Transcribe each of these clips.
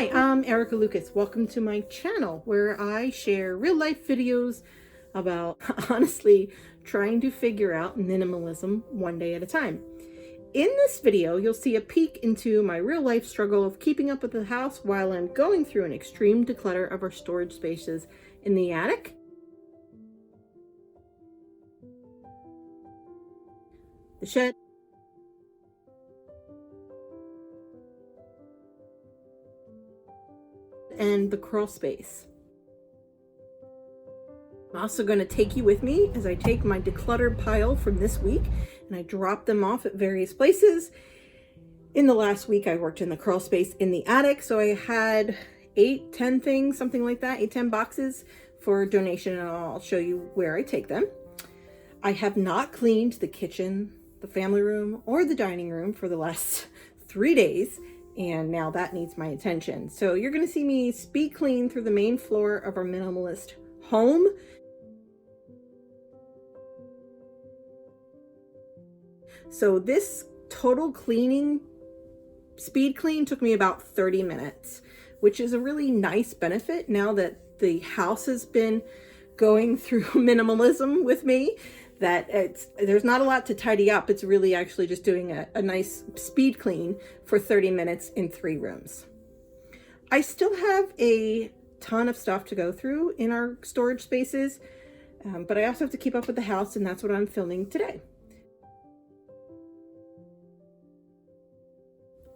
Hi, I'm Erica Lucas. Welcome to my channel where I share real life videos about honestly trying to figure out minimalism one day at a time. In this video, you'll see a peek into my real life struggle of keeping up with the house while I'm going through an extreme declutter of our storage spaces in the attic, the shed, and the crawl space. I'm also going to take you with me as I take my decluttered pile from this week and I drop them off at various places. In the last week, I worked in the crawl space in the attic, so I had 8-10 things, something like that, 8-10 boxes for donation, and I'll show you where I take them. I have not cleaned the kitchen, the family room, or the dining room for the last 3 days, and now that needs my attention. So you're going to see me speed clean through the main floor of our minimalist home. So this total cleaning, speed clean, took me about 30 minutes, which is a really nice benefit now that the house has been going through minimalism with me, that there's not a lot to tidy up. It's really actually just doing a nice speed clean for 30 minutes in 3 rooms. I still have a ton of stuff to go through in our storage spaces, but I also have to keep up with the house, and that's what I'm filming today.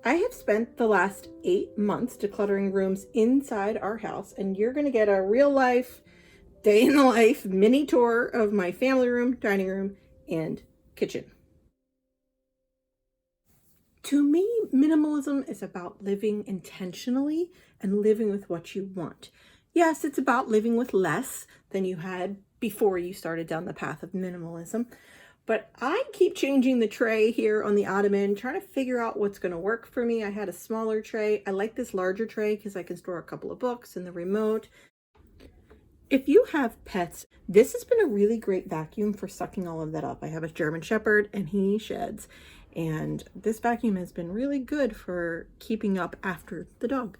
I have spent the last 8 months decluttering rooms inside our house, and you're going to get a real life, day in the life mini tour of my family room, dining room, and kitchen. To me, minimalism is about living intentionally and living with what you want. Yes, it's about living with less than you had before you started down the path of minimalism. But I keep changing the tray here on the ottoman, trying to figure out what's going to work for me. I had a smaller tray. I like this larger tray because I can store a couple of books and the remote. If you have pets, this has been a really great vacuum for sucking all of that up. I have a German Shepherd and he sheds. And this vacuum has been really good for keeping up after the dog.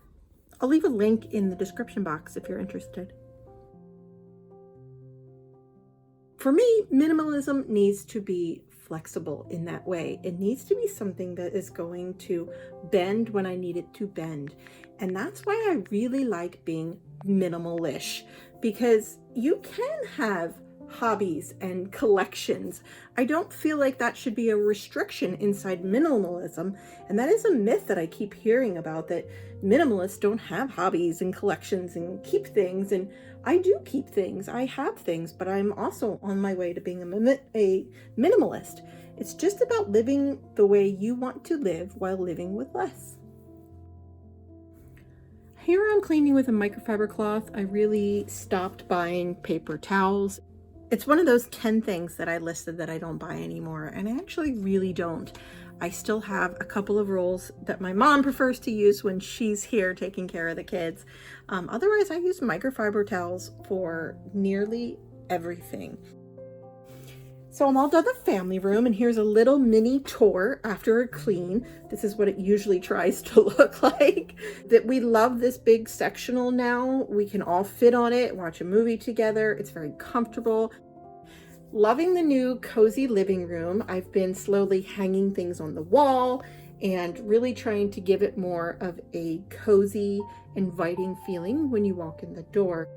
I'll leave a link in the description box if you're interested. For me, minimalism needs to be flexible in that way. It needs to be something that is going to bend when I need it to bend. And that's why I really like being minimalish, because you can have hobbies and collections. I don't feel like that should be a restriction inside minimalism. And that is a myth that I keep hearing about, that minimalists don't have hobbies and collections and keep things. And I do keep things. I have things, but I'm also on my way to being a minimalist. It's just about living the way you want to live while living with less. Here I'm cleaning with a microfiber cloth. I really stopped buying paper towels. It's one of those 10 things that I listed that I don't buy anymore, and I actually really don't. I still have a couple of rolls that my mom prefers to use when she's here taking care of the kids. Otherwise, I use microfiber towels for nearly everything. So I'm all done the family room, and here's a little mini tour after a clean. This is what it usually tries to look like. That we love this big sectional now. We can all fit on it, watch a movie together. It's very comfortable. Loving the new cozy living room. I've been slowly hanging things on the wall and really trying to give it more of a cozy, inviting feeling when you walk in the door.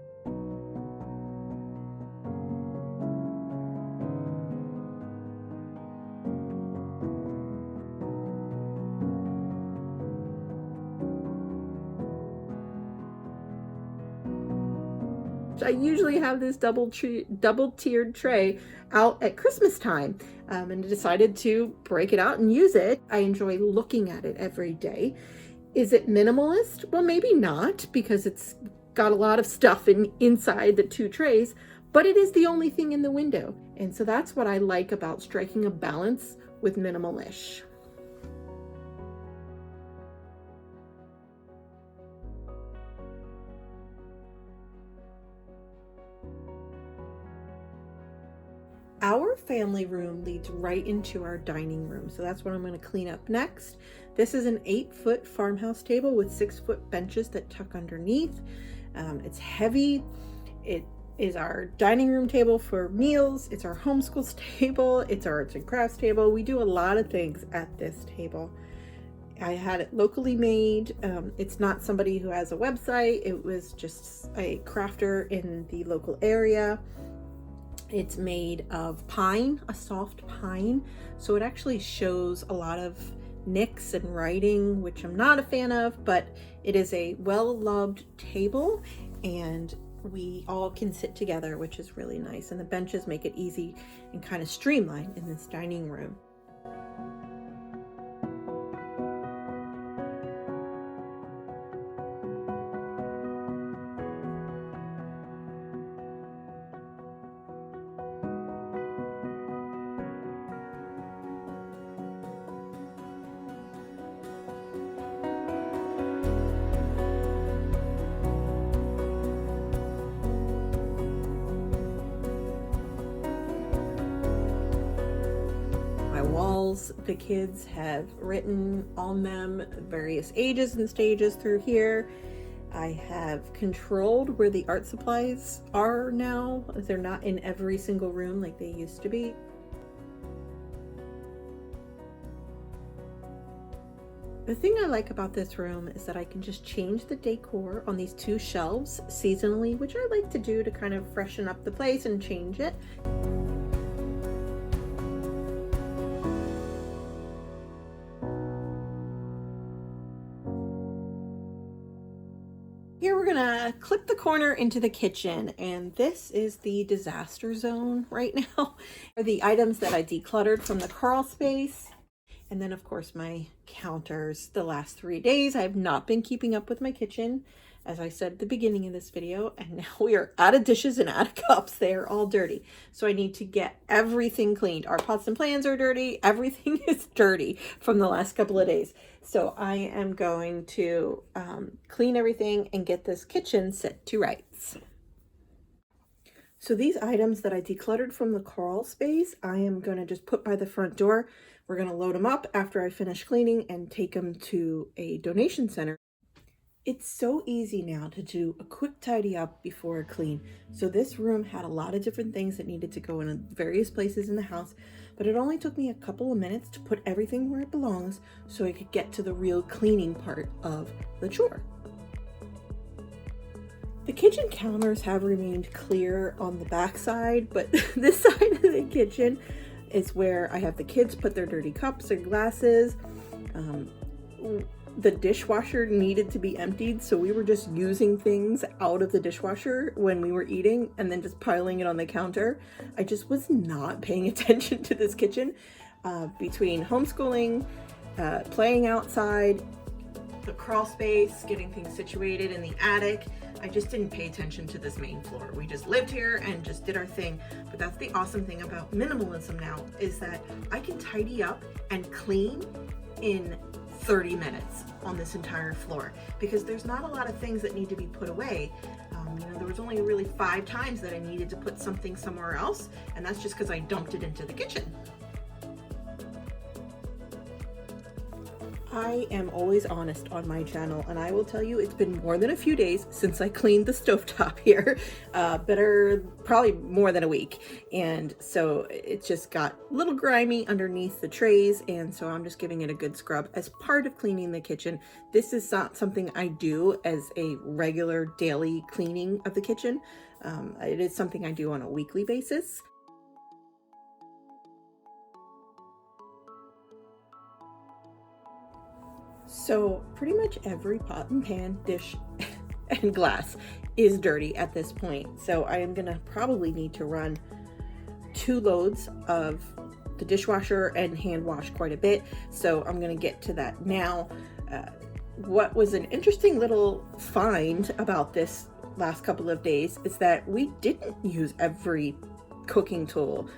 I usually have this double-tiered tray out at Christmas time, and I decided to break it out and use it. I enjoy looking at it every day. Is it minimalist? Well, maybe not, because it's got a lot of stuff inside the 2 trays, but it is the only thing in the window. And so that's what I like about striking a balance with minimalish. Our family room leads right into our dining room, so that's what I'm going to clean up next. This is an 8-foot farmhouse table with 6-foot benches that tuck underneath. It's heavy. It is our dining room table for meals. It's our homeschools table. It's our arts and crafts table. We do a lot of things at this table. I had it locally made. It's not somebody who has a website. It was just a crafter in the local area. It's made of pine, a soft pine, so it actually shows a lot of nicks and writing, which I'm not a fan of, but it is a well-loved table and we all can sit together, which is really nice. And the benches make it easy and kind of streamlined in this dining room. Walls, the kids have written on them various ages and stages through here. I have controlled where the art supplies are now. They're not in every single room like they used to be. The thing I like about this room is that I can just change the decor on these 2 shelves seasonally, which I like to do to kind of freshen up the place and change it. Here we're gonna clip the corner into the kitchen, and this is the disaster zone right now. The items that I decluttered from the crawl space, and then of course my counters. The last 3 days I have not been keeping up with my kitchen, as I said at the beginning of this video, and now we are out of dishes and out of cups. They are all dirty, so I need to get everything cleaned. Our pots and pans are dirty. Everything is dirty from the last couple of days. So I am going to clean everything and get this kitchen set to rights. So these items that I decluttered from the crawl space, I am going to just put by the front door. We're going to load them up after I finish cleaning and take them to a donation center. It's so easy now to do a quick tidy up before a clean. So this room had a lot of different things that needed to go in various places in the house, but it only took me a couple of minutes to put everything where it belongs so I could get to the real cleaning part of the chore. The kitchen counters have remained clear on the back side, but this side of the kitchen is where I have the kids put their dirty cups or glasses. The dishwasher needed to be emptied, so we were just using things out of the dishwasher when we were eating and then just piling it on the counter. I just was not paying attention to this kitchen. Between homeschooling, playing outside, the crawl space, getting things situated in the attic, I just didn't pay attention to this main floor. We just lived here and just did our thing. But that's the awesome thing about minimalism now, is that I can tidy up and clean in 30 minutes on this entire floor, because there's not a lot of things that need to be put away. There was only really 5 times that I needed to put something somewhere else, and that's just because I dumped it into the kitchen. I am always honest on my channel, and I will tell you it's been more than a few days since I cleaned the stovetop here. Probably more than a week. And so it just got a little grimy underneath the trays, and so I'm just giving it a good scrub as part of cleaning the kitchen. This is not something I do as a regular daily cleaning of the kitchen. It is something I do on a weekly basis. So pretty much every pot and pan, dish, and glass is dirty at this point. So I am gonna probably need to run 2 loads of the dishwasher and hand wash quite a bit. So I'm gonna get to that now. What was an interesting little find about this last couple of days is that we didn't use every cooking tool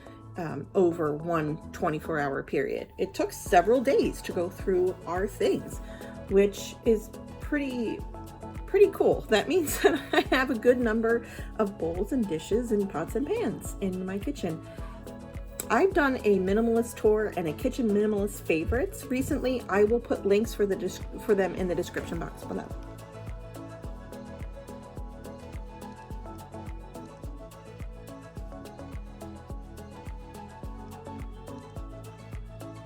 over one 24-hour period. It took several days to go through our things, which is pretty cool. That means that I have a good number of bowls and dishes and pots and pans in my kitchen. I've done a minimalist tour and a kitchen minimalist favorites recently. I will put links for them in the description box below.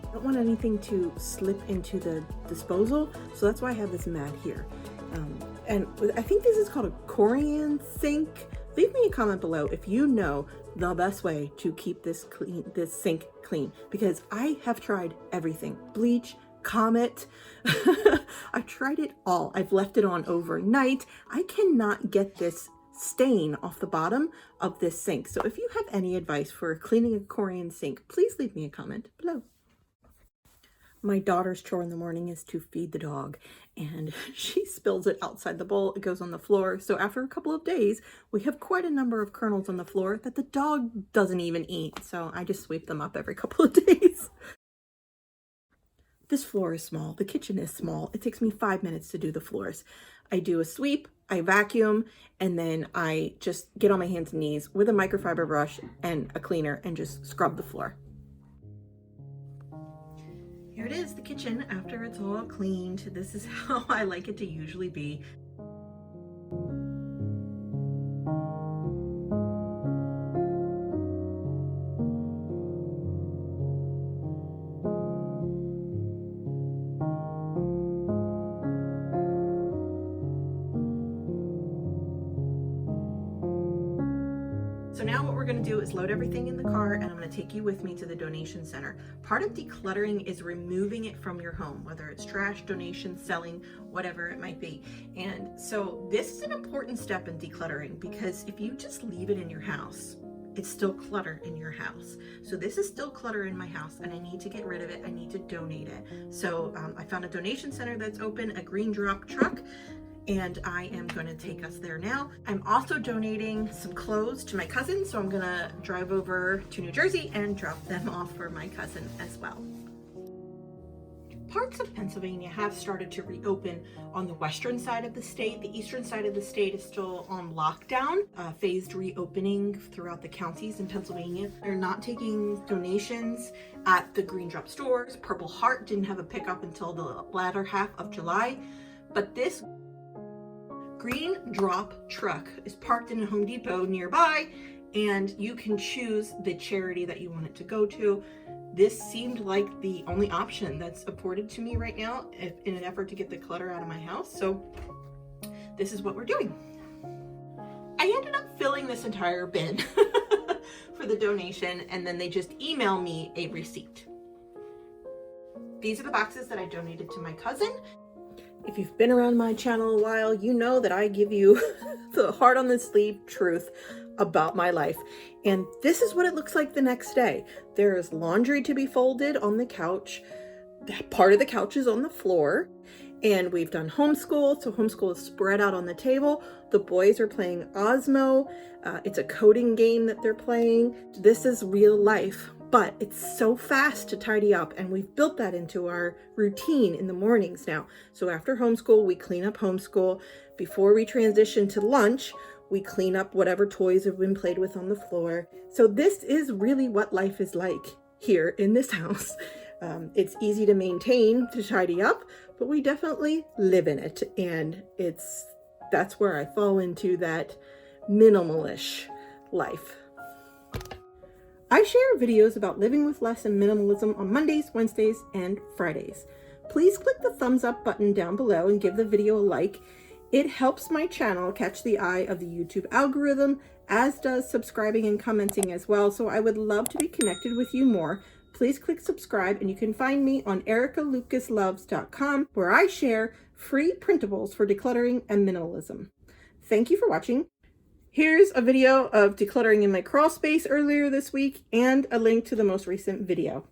I don't want anything to slip into the disposal, so that's why I have this mat here. And I think this is called a Korean sink. Leave me a comment below if you know the best way to keep this sink clean, because I have tried everything. Bleach, Comet, I've tried it all. I've left it on overnight. I cannot get this stain off the bottom of this sink. So if you have any advice for cleaning a Korean sink, please leave me a comment below. My daughter's chore in the morning is to feed the dog, and she spills it outside the bowl. It goes on the floor. So after a couple of days, we have quite a number of kernels on the floor that the dog doesn't even eat. So I just sweep them up every couple of days. This floor is small. The kitchen is small. It takes me 5 minutes to do the floors. I do a sweep, I vacuum, and then I just get on my hands and knees with a microfiber brush and a cleaner and just scrub the floor. Here it is, the kitchen after it's all cleaned. This is how I like it to usually be. So now what we're going to do is load everything in the car, and I'm going to take you with me to the donation center. Part of decluttering is removing it from your home, whether it's trash, donation, selling, whatever it might be. And so this is an important step in decluttering, because if you just leave it in your house, it's still clutter in your house. So this is still clutter in my house, and I need to get rid of it. I need to donate it. So I found a donation center that's open, a green drop truck, and I am going to take us there now. I'm also donating some clothes to my cousin, so I'm going to drive over to New Jersey and drop them off for my cousin as well. Parts of Pennsylvania have started to reopen on the western side of the state. The eastern side of the state is still on lockdown, phased reopening throughout the counties in Pennsylvania. They're not taking donations at the Green Drop stores. Purple Heart didn't have a pickup until the latter half of July, but this Green Drop truck is parked in a Home Depot nearby, and you can choose the charity that you want it to go to. This seemed like the only option that's afforded to me right now in an effort to get the clutter out of my house. So this is what we're doing. I ended up filling this entire bin for the donation, and then they just email me a receipt. These are the boxes that I donated to my cousin. If you've been around my channel a while, you know that I give you the heart on the sleeve truth about my life. And this is what it looks like the next day. There is laundry to be folded on the couch. Part of the couch is on the floor. And we've done homeschool, so homeschool is spread out on the table. The boys are playing Osmo. It's a coding game that they're playing. This is real life, but it's so fast to tidy up, and we've built that into our routine in the mornings now. So after homeschool, we clean up homeschool. Before we transition to lunch, we clean up whatever toys have been played with on the floor. So this is really what life is like here in this house. It's easy to maintain, to tidy up, but we definitely live in it. And that's where I fall into that minimalish life. I share videos about living with less and minimalism on Mondays, Wednesdays, and Fridays. Please click the thumbs up button down below and give the video a like. It helps my channel catch the eye of the YouTube algorithm, as does subscribing and commenting as well. So I would love to be connected with you more. Please click subscribe, and you can find me on ericalucasloves.com, where I share free printables for decluttering and minimalism. Thank you for watching. Here's a video of decluttering in my crawl space earlier this week and a link to the most recent video.